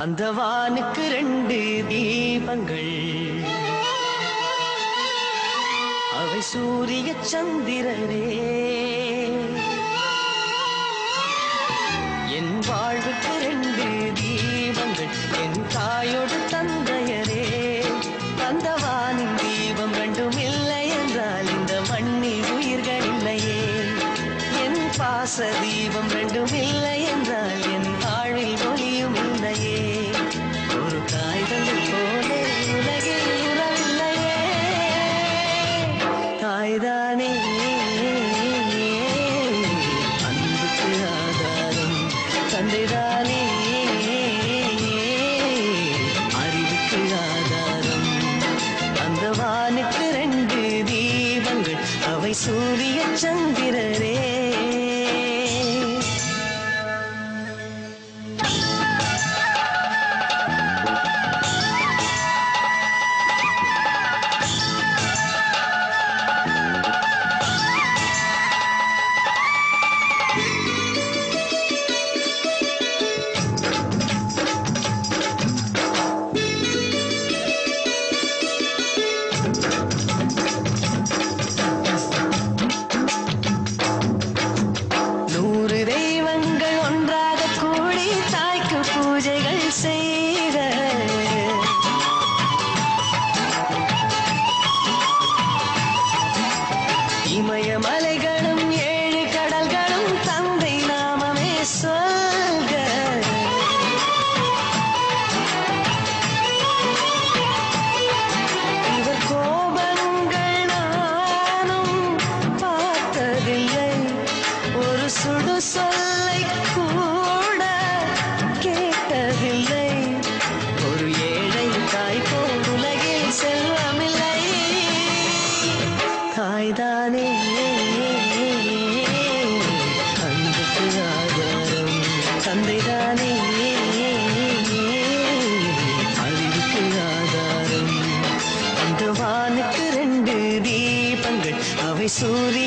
அந்த வானுக்கு 2 தீபங்கள், அவை சூரிய சந்திரரே. என் வாழ்வுக்கு 2 தீபங்கள், என் தாயோடு தந்தையரே. அந்த வானின் தீபம் 2ம் இல்லை என்றால் இந்த மண்ணில் உயிர்கள் இல்லையே. என் பாச தீபம் 2ம் இல்லை என்றால் என் வாழ்வில் ஒளியும் இல்லையே. ஒரு காய்தல் போலே உலகில் உறவில்லையே. தாய்தானே அன்புக்கு ஆதாரம், தந்தைதானே அறிவுக்கு ஆதாரம். அந்த வானுக்கு 2 தீபங்கள், அவை சூரிய சந்திரரே. இமயமலைகளும் 7 கடல்களும் தந்தை நாமமே சொல்க. இவர் கோபங்கள் நானும் பார்த்ததில்லை, ஒரு சுடு சொல்லை கூட கேட்டதில்லை. ஒரு ஏழை தாய் போல் உலகில் செல்வமில்லை. தாய்தானே அன்புக்கு ஆதாரம், தந்தைதானே அறிவுக்கு ஆதாரம். அந்த வானுக்கு 2 தீபங்கள், அவை சூரிய